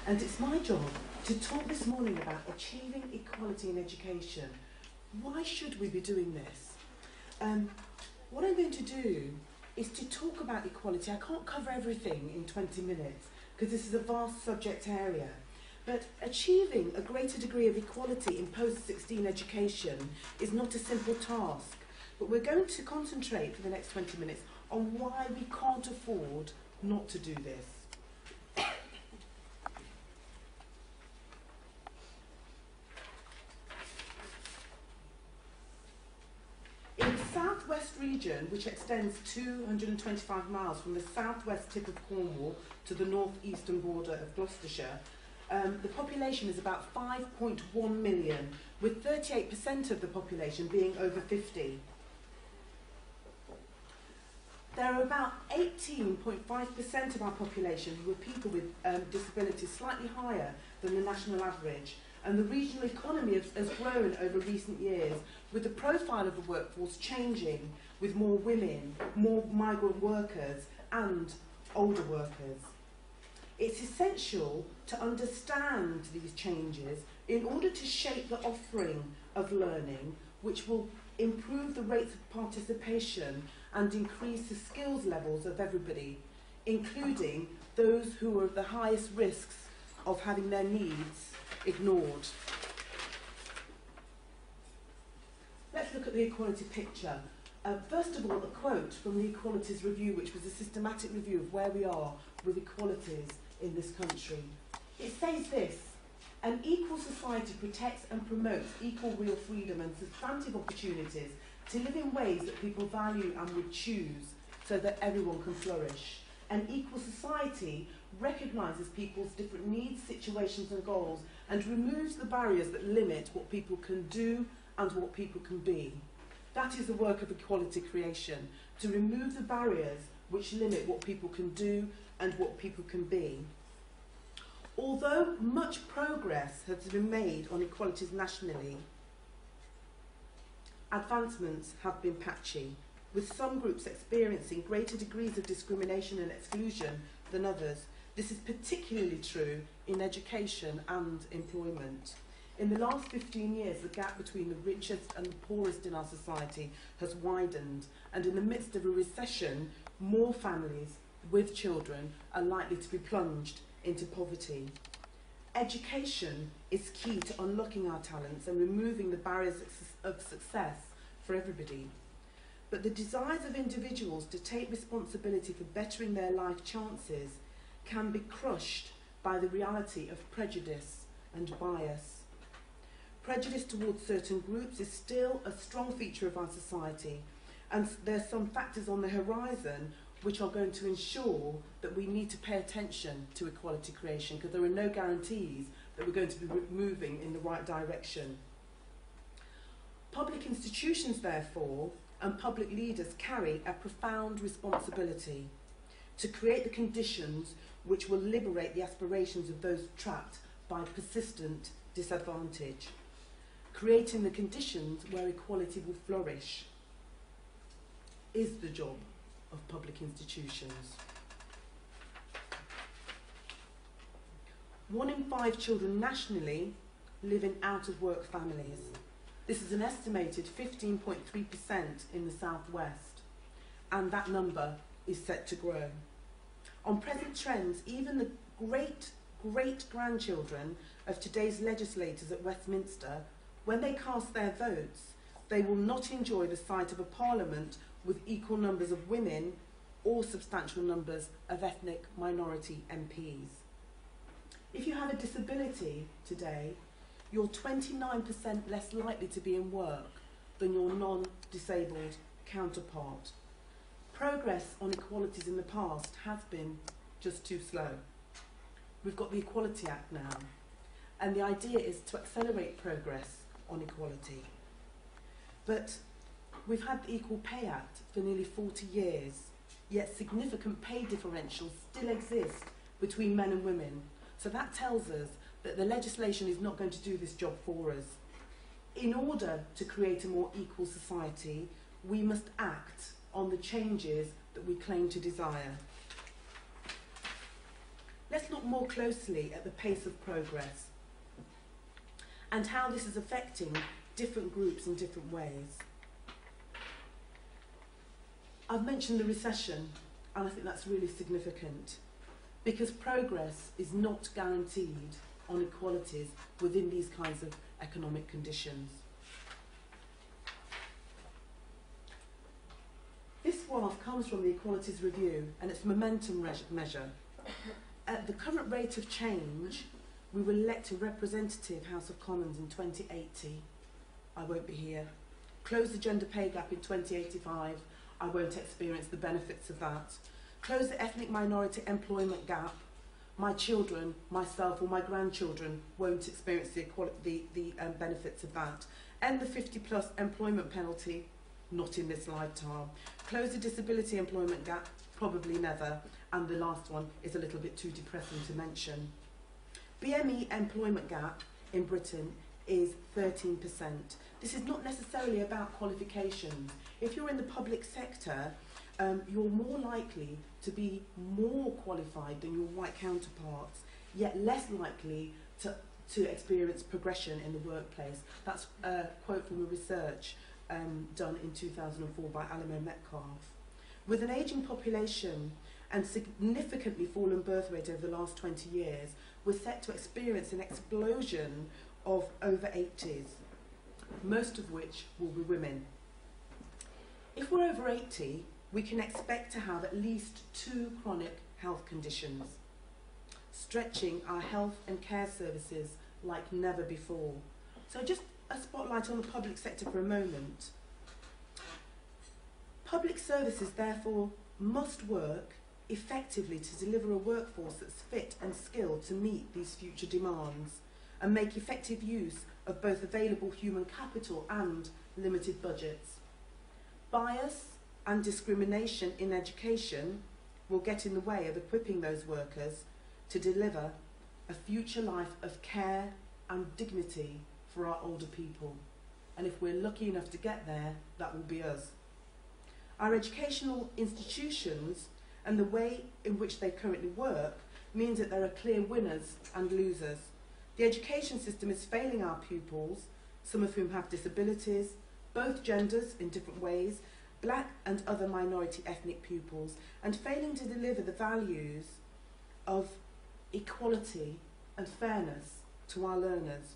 and it's my job to talk this morning about achieving equality in education. Why should we be doing this? What I'm going to do is to talk about equality. I can't cover everything in 20 minutes because this is a vast subject area. But achieving a greater degree of equality in post-16 education is not a simple task. But we're going to concentrate for the next 20 minutes on why we can't afford not to do this. In the southwest region, which extends 225 miles from the southwest tip of Cornwall to the northeastern border of Gloucestershire, the population is about 5.1 million, with 38% of the population being over 50. There are about 18.5% of our population who are people with disabilities, slightly higher than the national average. And the regional economy has grown over recent years, with the profile of the workforce changing, with more women, more migrant workers, and older workers. It's essential to understand these changes in order to shape the offering of learning, which will improve the rates of participation and increase the skills levels of everybody, including those who are at the highest risks of having their needs ignored. Let's look at the equality picture. First of all, a quote from the Equalities Review, which was a systematic review of where we are with equalities in this country. It says this: an equal society protects and promotes equal real freedom and substantive opportunities to live in ways that people value and would choose so that everyone can flourish. An equal society recognises people's different needs, situations and goals and removes the barriers that limit what people can do and what people can be. That is the work of equality creation, to remove the barriers which limit what people can do and what people can be. Although much progress has been made on equalities nationally, advancements have been patchy, with some groups experiencing greater degrees of discrimination and exclusion than others. This is particularly true in education and employment. In the last 15 years, the gap between the richest and the poorest in our society has widened, and in the midst of a recession, more families with children are likely to be plunged into poverty. Education is key to unlocking our talents and removing the barriers of success for everybody. But the desires of individuals to take responsibility for bettering their life chances can be crushed by the reality of prejudice and bias. Prejudice towards certain groups is still a strong feature of our society, and there are some factors on the horizon which are going to ensure that we need to pay attention to equality creation, because there are no guarantees that we're going to be moving in the right direction. Public institutions, therefore, and public leaders carry a profound responsibility to create the conditions which will liberate the aspirations of those trapped by persistent disadvantage, creating the conditions where equality will flourish is the job of public institutions. 1 in 5 children nationally live in out-of-work families. This is an estimated 15.3% in the southwest, and that number is set to grow. On present trends, even the great-grandchildren of today's legislators at Westminster, when they cast their votes, they will not enjoy the sight of a parliament with equal numbers of women or substantial numbers of ethnic minority MPs. If you have a disability today, you're 29% less likely to be in work than your non-disabled counterpart. Progress on equalities in the past has been just too slow. We've got the Equality Act now, and the idea is to accelerate progress on equality. But we've had the Equal Pay Act for nearly 40 years, yet significant pay differentials still exist between men and women. So that tells us that the legislation is not going to do this job for us. In order to create a more equal society, we must act on the changes that we claim to desire. let's look more closely at the pace of progress and how this is affecting different groups in different ways. I've mentioned the recession, and I think that's really significant because progress is not guaranteed on equalities within these kinds of economic conditions. This graph comes from the Equalities Review, and it's a momentum measure. At the current rate of change, we will elect a representative House of Commons in 2080. I won't be here. Close the gender pay gap in 2085. I won't experience the benefits of that. Close the ethnic minority employment gap. My children, myself or my grandchildren won't experience the benefits of that. End the 50-plus employment penalty, not in this lifetime. Close the disability employment gap, probably never. And the last one is a little bit too depressing to mention. BME employment gap in Britain is 13%. This is not necessarily about qualifications. If you're in the public sector, you're more likely to be more qualified than your white counterparts, yet less likely to experience progression in the workplace. That's a quote from a research done in 2004 by Alamo Metcalf. With an ageing population and significantly fallen birth rate over the last 20 years, we're set to experience an explosion of over 80s, most of which will be women. If we're over 80, we can expect to have at least 2 chronic health conditions, stretching our health and care services like never before. So just a spotlight on the public sector for a moment. Public services, therefore, must work effectively to deliver a workforce that's fit and skilled to meet these future demands and make effective use of both available human capital and limited budgets. Bias and discrimination in education will get in the way of equipping those workers to deliver a future life of care and dignity for our older people. And if we're lucky enough to get there, that will be us. Our educational institutions and the way in which they currently work means that there are clear winners and losers. The education system is failing our pupils, some of whom have disabilities, both genders in different ways, black and other minority ethnic pupils, and failing to deliver the values of equality and fairness to our learners.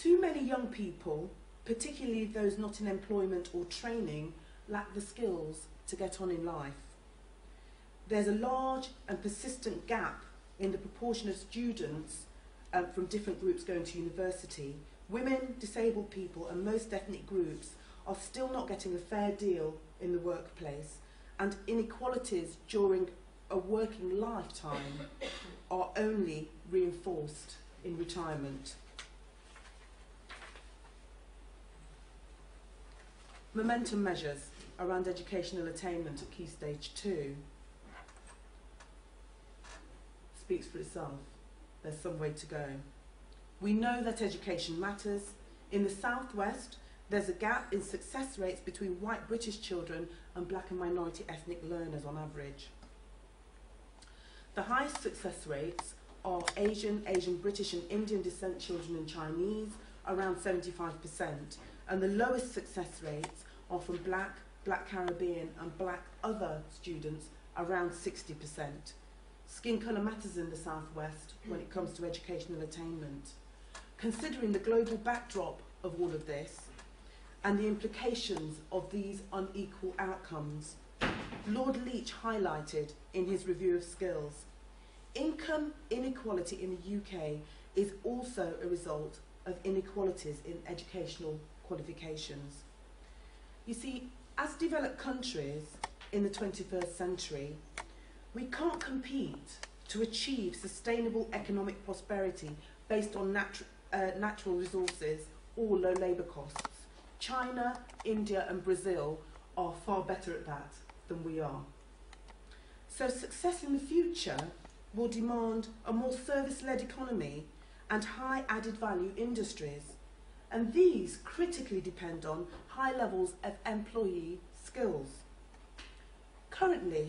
Too many young people, particularly those not in employment or training, lack the skills to get on in life. There's a large and persistent gap in the proportion of students from different groups going to university. Women, disabled people and most ethnic groups are still not getting a fair deal in the workplace, and inequalities during a working lifetime are only reinforced in retirement. Momentum measures around educational attainment at Key Stage 2 speaks for itself. There's some way to go. We know that education matters. In the Southwest, there's a gap in success rates between white British children and black and minority ethnic learners on average. The highest success rates are Asian, British and Indian descent children and Chinese, around 75%, and the lowest success rates are from black Caribbean and black other students, around 60%. Skin colour matters in the Southwest when it comes to educational attainment. Considering the global backdrop of all of this and the implications of these unequal outcomes, Lord Leach highlighted in his review of skills, income inequality in the UK is also a result of inequalities in educational qualifications. You see, as developed countries in the 21st century, we can't compete to achieve sustainable economic prosperity based on natural resources or low labour costs. China, India and Brazil are far better at that than we are. So success in the future will demand a more service-led economy and high added value industries. And these critically depend on high levels of employee skills. Currently,